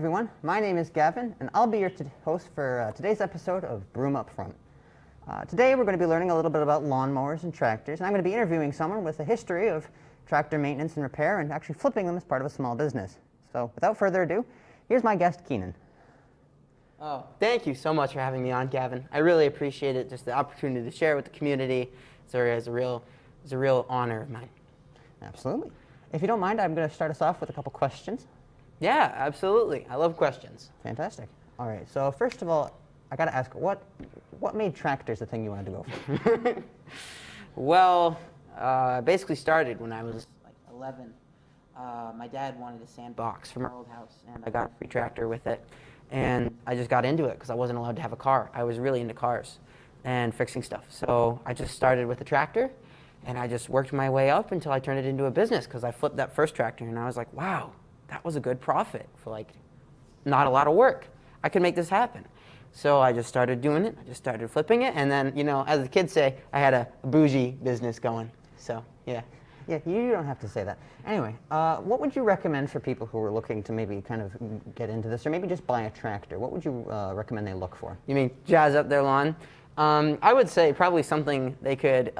everyone, my name is Gavin, and I'll be your host for today's episode of Broome Up Front. Today we're going to be learning a little bit about lawnmowers and tractors, and I'm going to be interviewing someone with a history of tractor maintenance and repair and actually flipping them as part of a small business. So without further ado, here's my guest, Keenan. Oh, thank you so much for having me on, Gavin. I really appreciate it, just the opportunity to share with the community. It's a real honor of mine. Absolutely. If you don't mind, I'm going to start us off with a couple questions. Yeah, absolutely. I love questions. Fantastic. All right, so first of all, I got to ask, what made tractors the thing you wanted to go for? Well, I basically started when I was like 11. My dad wanted a sandbox from our old house, and I got a free tractor with it. And I just got into it because I wasn't allowed to have a car. I was really into cars and fixing stuff. So I just started with the tractor, and I just worked my way up until I turned it into a business because I flipped that first tractor, and I was like, wow, that was a good profit for like not a lot of work. I could make this happen. So I just started doing it. I just started flipping it. And then, you know, as the kids say, I had a bougie business going. So, yeah. Yeah, you don't have to say that. Anyway, what would you recommend for people who are looking to maybe kind of get into this or maybe just buy a tractor? What would you recommend they look for? You mean jazz up their lawn? I would say probably something they could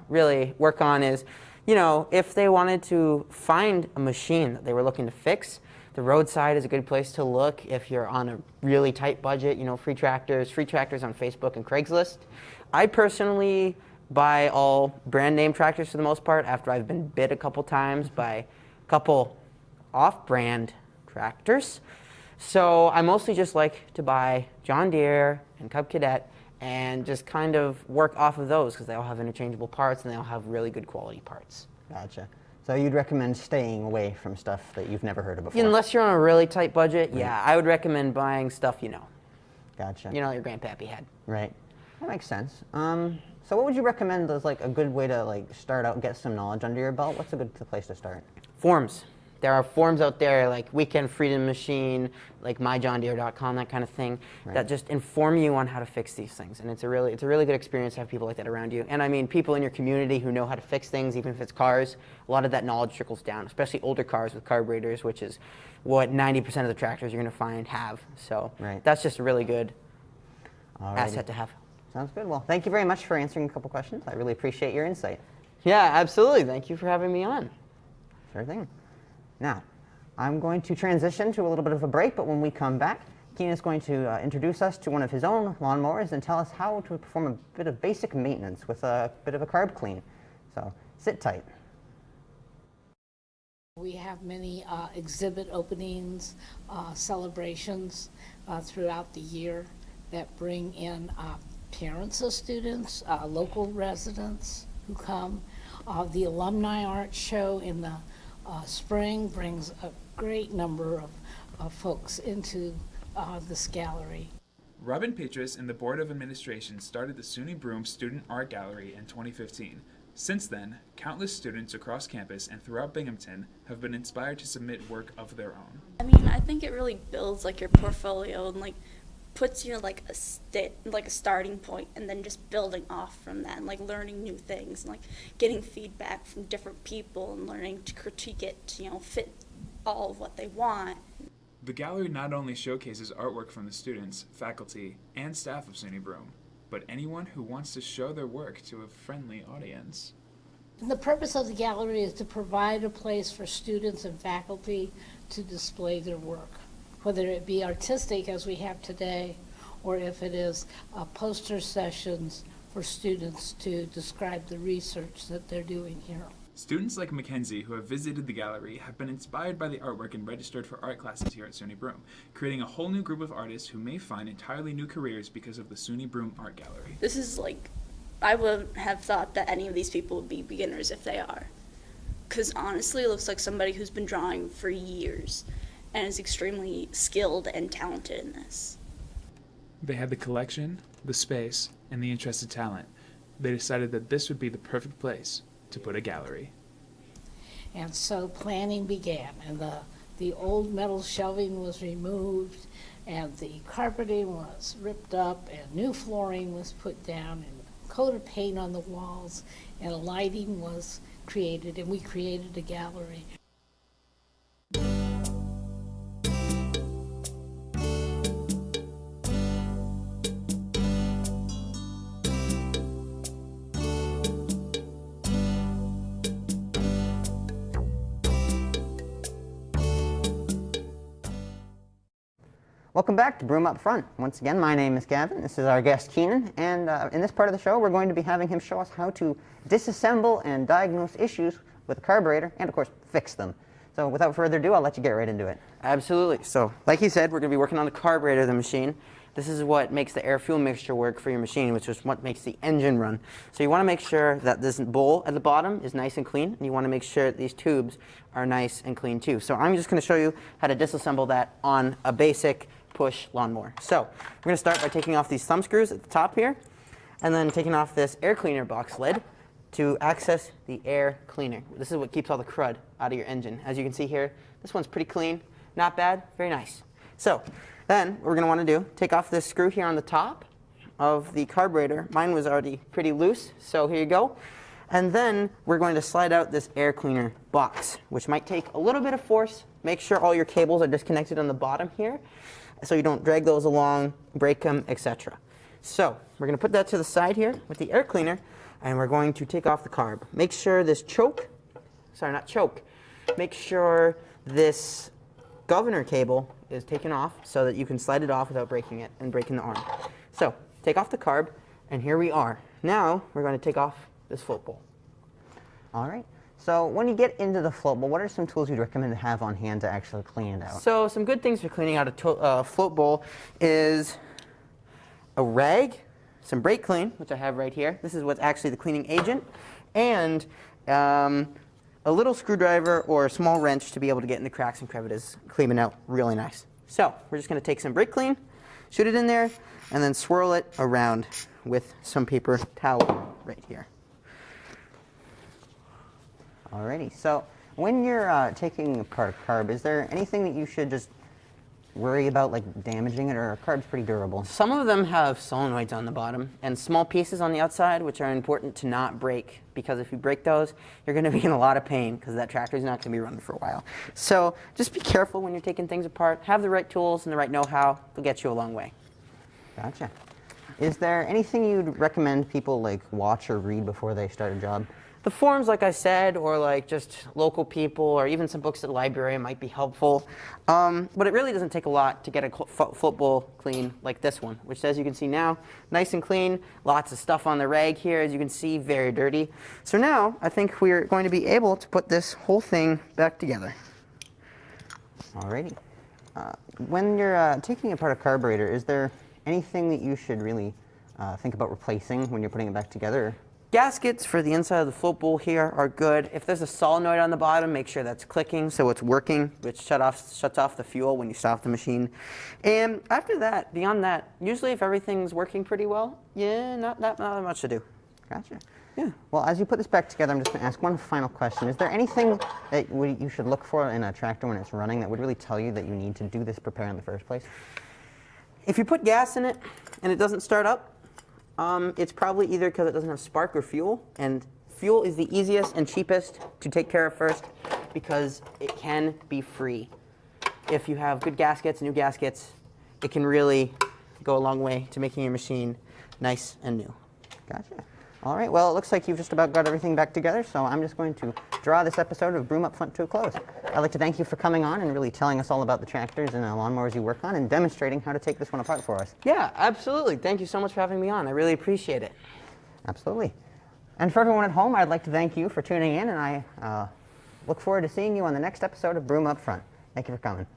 really work on is, you know, if they wanted to find a machine that they were looking to fix, the roadside is a good place to look if you're on a really tight budget, you know, free tractors on Facebook and Craigslist. I personally buy all brand name tractors for the most part after I've been bit a couple times by a couple off-brand tractors. So I mostly just like to buy John Deere and Cub Cadet and just kind of work off of those because they all have interchangeable parts and they all have really good quality parts. Gotcha. So you'd recommend staying away from stuff that you've never heard of before? Unless you're on a really tight budget, yeah, I would recommend buying stuff you know. Gotcha. You know, your grandpappy had. Right. That makes sense. So what would you recommend as like a good way to like start out and get some knowledge under your belt? What's a good place to start? Forums. There are forums out there like Weekend Freedom Machine, like myjohndeere.com, that kind of thing, that just inform you on how to fix these things. And it's a really good experience to have people like that around you. And I mean, people in your community who know how to fix things, even if it's cars, a lot of that knowledge trickles down, especially older cars with carburetors, which is what 90% of the tractors you're going to find have. So that's just a really good asset to have. Sounds good. Well, thank you very much for answering a couple questions. I really appreciate your insight. Yeah, absolutely. Thank you for having me on. Sure thing. Now, I'm going to transition to a little bit of a break, but when we come back, Keenan is going to introduce us to one of his own lawnmowers and tell us how to perform a bit of basic maintenance with a bit of a carb clean. So, sit tight. We have many exhibit openings, celebrations throughout the year that bring in parents of students, local residents who come. The Alumni Art Show in the spring brings a great number of folks into this gallery. Robin Petrus and the Board of Administration started the SUNY Broome Student Art Gallery in 2015. Since then, countless students across campus and throughout Binghamton have been inspired to submit work of their own. I mean, I think it really builds like your portfolio and like puts you like a starting point, and then just building off from that and like learning new things and like getting feedback from different people and learning to critique it to, you know, fit all of what they want. The gallery not only showcases artwork from the students, faculty, and staff of SUNY Broome, but anyone who wants to show their work to a friendly audience. The purpose of the gallery is to provide a place for students and faculty to display their work, whether it be artistic as we have today, or if it is poster sessions for students to describe the research that they're doing here. Students like Mackenzie, who have visited the gallery, have been inspired by the artwork and registered for art classes here at SUNY Broome, creating a whole new group of artists who may find entirely new careers because of the SUNY Broome Art Gallery. This is like, I wouldn't have thought that any of these people would be beginners if they are. Because honestly, it looks like somebody who's been drawing for years and is extremely skilled and talented in this. They had the collection, the space, and the interested talent. They decided that this would be the perfect place to put a gallery. And so planning began, and the old metal shelving was removed, and the carpeting was ripped up, and new flooring was put down, and a coat of paint on the walls, and lighting was created, and we created a gallery. Welcome back to Broome Up Front. Once again, my name is Gavin. This is our guest Keenan, and in this part of the show, we're going to be having him show us how to disassemble and diagnose issues with a carburetor, and of course, fix them. So without further ado, I'll let you get right into it. Absolutely. So, like he said, we're going to be working on the carburetor of the machine. This is what makes the air-fuel mixture work for your machine, which is what makes the engine run. So you want to make sure that this bowl at the bottom is nice and clean, and you want to make sure that these tubes are nice and clean too. So I'm just going to show you how to disassemble that on a basic push lawnmower. So we're going to start by taking off these thumb screws at the top here, and then taking off this air cleaner box lid to access the air cleaner. This is what keeps all the crud out of your engine. As you can see here, this one's pretty clean, not bad, very nice. So then what we're going to want to do, take off this screw here on the top of the carburetor. Mine was already pretty loose, so here you go. And then we're going to slide out this air cleaner box, which might take a little bit of force. Make sure all your cables are disconnected on the bottom here, so you don't drag those along, break them, etc. So we're going to put that to the side here with the air cleaner, and we're going to take off the carb. Make sure this make sure this governor cable is taken off so that you can slide it off without breaking it and breaking the arm. So take off the carb, and here we are. Now we're going to take off this float bowl. All right. So when you get into the float bowl, what are some tools you'd recommend to have on hand to actually clean it out? So some good things for cleaning out a float bowl is a rag, some brake clean, which I have right here. This is what's actually the cleaning agent, and a little screwdriver or a small wrench to be able to get in the cracks and crevices, clean it out really nice. So we're just going to take some brake clean, shoot it in there, and then swirl it around with some paper towel right here. Alrighty. So when you're taking apart a carb, is there anything that you should just worry about, like damaging it, or are carbs pretty durable? Some of them have solenoids on the bottom and small pieces on the outside, which are important to not break, because if you break those, you're going to be in a lot of pain because that tractor is not going to be running for a while. So just be careful when you're taking things apart. Have the right tools and the right know-how. They'll get you a long way. Gotcha. Is there anything you'd recommend people like watch or read before they start a job? The forums, like I said, or like just local people, or even some books at the library might be helpful. But it really doesn't take a lot to get a float bowl clean like this one, which, as you can see now, nice and clean. Lots of stuff on the rag here, as you can see, very dirty. So now I think we're going to be able to put this whole thing back together. Alrighty. When you're taking apart a carburetor, is there anything that you should really think about replacing when you're putting it back together? Gaskets for the inside of the float bowl here are good. If there's a solenoid on the bottom, make sure that's clicking so it's working, which shuts off the fuel when you stop the machine. And after that, beyond that, usually if everything's working pretty well, yeah, not much to do. Gotcha. Yeah. Well, as you put this back together, I'm just going to ask one final question. Is there anything that you should look for in a tractor when it's running that would really tell you that you need to do this repair in the first place? If you put gas in it and it doesn't start up, it's probably either because it doesn't have spark or fuel, and fuel is the easiest and cheapest to take care of first because it can be free. If you have good gaskets, new gaskets, it can really go a long way to making your machine nice and new. Gotcha. All right, well, it looks like you've just about got everything back together, so I'm just going to draw this episode of Broome Up Front to a close. I'd like to thank you for coming on and really telling us all about the tractors and lawnmowers you work on and demonstrating how to take this one apart for us. Yeah, absolutely. Thank you so much for having me on. I really appreciate it. Absolutely. And for everyone at home, I'd like to thank you for tuning in, and I look forward to seeing you on the next episode of Broome Up Front. Thank you for coming.